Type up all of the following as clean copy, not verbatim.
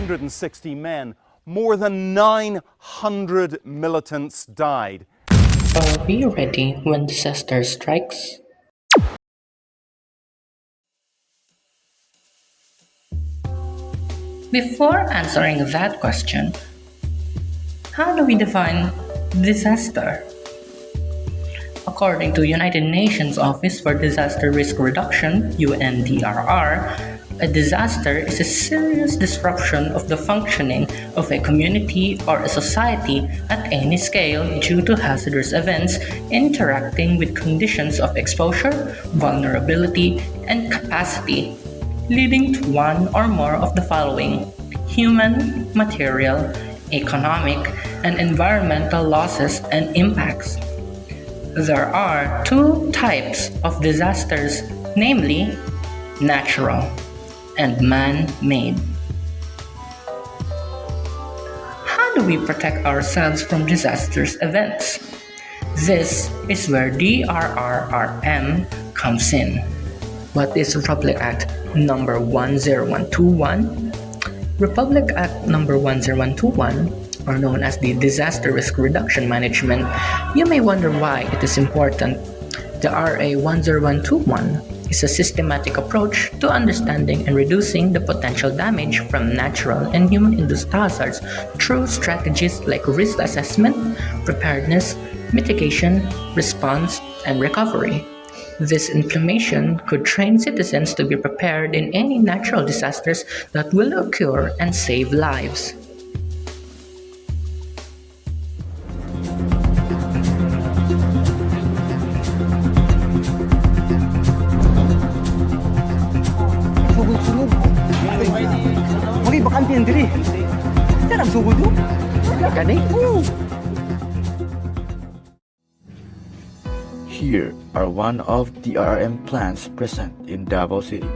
260 men, more than 900 militants died. Are we ready when disaster strikes? Before answering that question, how do we define disaster? According to United Nations Office for Disaster Risk Reduction, UNDRR, a disaster is a serious disruption of the functioning of a community or a society at any scale due to hazardous events interacting with conditions of exposure, vulnerability, and capacity, leading to one or more of the following: human, material, economic, and environmental losses and impacts. There are two types of disasters, namely natural and man-made. How do we protect ourselves from disastrous events? This is where DRRM comes in. What is Republic Act number 10121? Republic Act number 10121, or known as the Disaster Risk Reduction Management. You may wonder why it is important. The RA 10121 is a systematic approach to understanding and reducing the potential damage from natural and human-induced hazards through strategies like risk assessment, preparedness, mitigation, response, and recovery. This implementation could train citizens to be prepared in any natural disasters that will occur and save lives. Bakante yan diri. Sarap sugod yun. Gani? Here are one of the DRRM plans present in Davao City,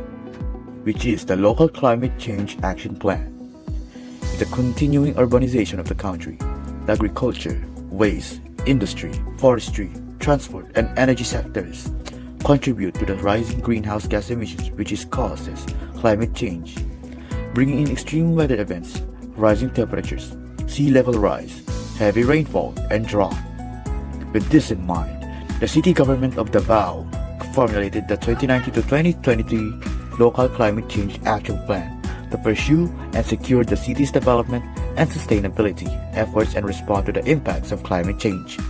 which is the Local Climate Change Action Plan. The continuing urbanization of the country, the agriculture, waste, industry, forestry, transport, and energy sectors contribute to the rising greenhouse gas emissions, which is causes climate change, bringing in extreme weather events, rising temperatures, sea level rise, heavy rainfall, and drought. With this in mind, the city government of Davao formulated the 2019 to 2023 Local Climate Change Action Plan to pursue and secure the city's development and sustainability efforts and respond to the impacts of climate change.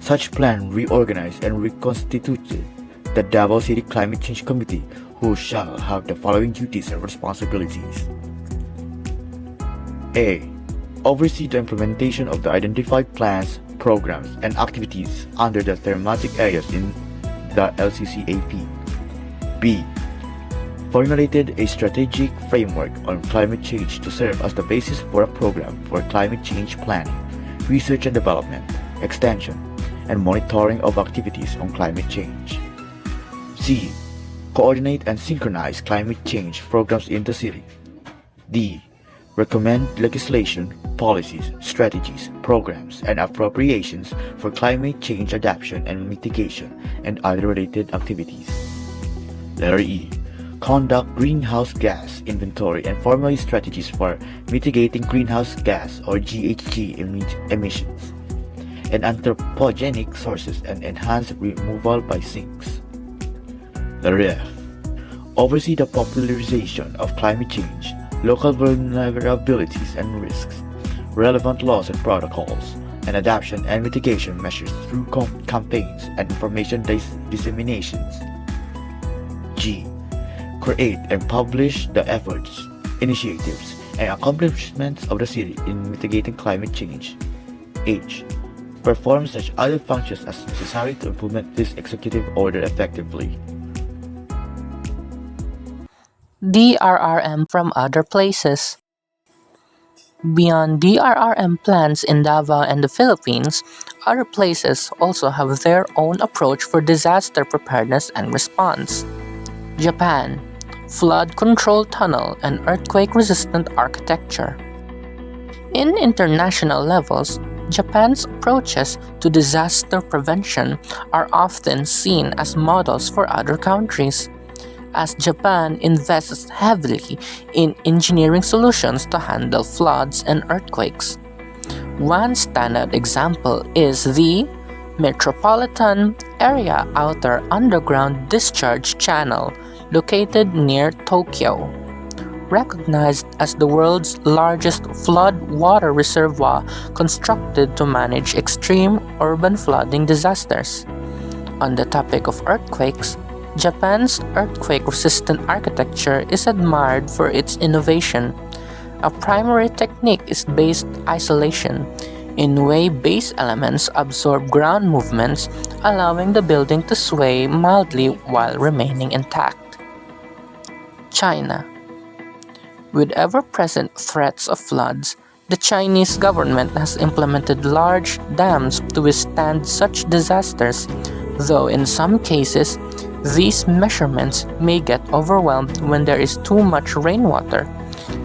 Such plan reorganized and reconstituted the Davao City Climate Change Committee, who shall have the following duties and responsibilities. A. Oversee the implementation of the identified plans, programs, and activities under the thematic areas in the LCCAP. B. Formulated a strategic framework on climate change to serve as the basis for a program for climate change planning, research and development, extension, and monitoring of activities on climate change. C. Coordinate and synchronize climate change programs in the city. D. Recommend legislation, policies, strategies, programs, and appropriations for climate change adaptation and mitigation and other related activities. Letter E. Conduct greenhouse gas inventory and formulate strategies for mitigating greenhouse gas or GHG emissions and anthropogenic sources and enhance removal by sinks. Letter F. Oversee the popularization of climate change, local vulnerabilities and risks, relevant laws and protocols, and adaptation and mitigation measures through campaigns and information disseminations. G. Create and publish the efforts, initiatives, and accomplishments of the city in mitigating climate change. H. Perform such other functions as necessary to implement this executive order effectively. DRRM from other places. Beyond DRRM plans in Davao and the Philippines, other places also have their own approach for disaster preparedness and response. Japan, flood control tunnel and earthquake-resistant architecture. In international levels, Japan's approaches to disaster prevention are often seen as models for other countries. as Japan invests heavily in engineering solutions to handle floods and earthquakes. One standout example is the Metropolitan Area Outer Underground Discharge Channel, located near Tokyo. Recognized as the world's largest flood water reservoir constructed to manage extreme urban flooding disasters. On the topic of earthquakes, Japan's earthquake-resistant architecture is admired for its innovation. A primary technique is base isolation, in which base elements absorb ground movements, allowing the building to sway mildly while remaining intact. China. With ever-present threats of floods, the Chinese government has implemented large dams to withstand such disasters, though in some cases, these measurements may get overwhelmed when there is too much rainwater,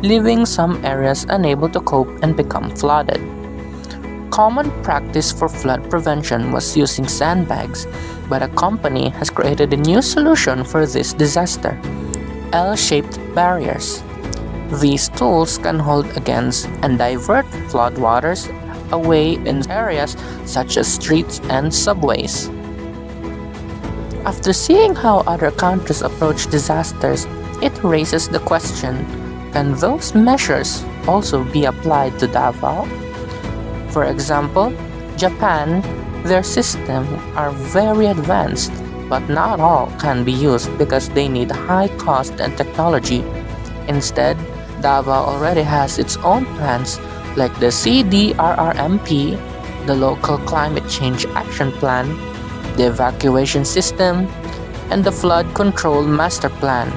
leaving some areas unable to cope and become flooded. Common practice for flood prevention was using sandbags, but a company has created a new solution for this disaster: L-shaped barriers. These tools can hold against and divert floodwaters away in areas such as streets and subways. After seeing how other countries approach disasters, it raises the question, can those measures also be applied to Davao? For example, Japan, their systems are very advanced, but not all can be used because they need high cost and technology. Instead, Davao already has its own plans like the DRRMP, the Local Climate Change Action Plan, the Evacuation System, and the Flood Control Master Plan.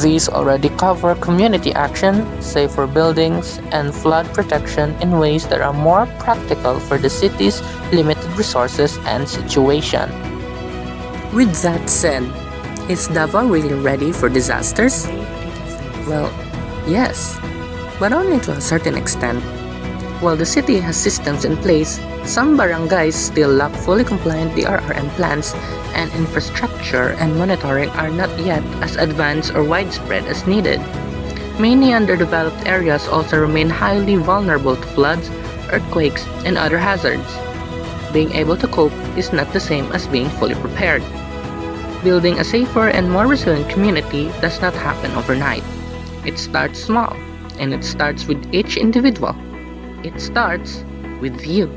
These already cover community action, safer buildings, and flood protection in ways that are more practical for the city's limited resources and situation. With that said, is Davao really ready for disasters? Well, yes, but only to a certain extent. While the city has systems in place, some barangays still lack fully compliant DRRM plans, and infrastructure and monitoring are not yet as advanced or widespread as needed. Many underdeveloped areas also remain highly vulnerable to floods, earthquakes, and other hazards. Being able to cope is not the same as being fully prepared. Building a safer and more resilient community does not happen overnight. It starts small, and it starts with each individual. It starts with you.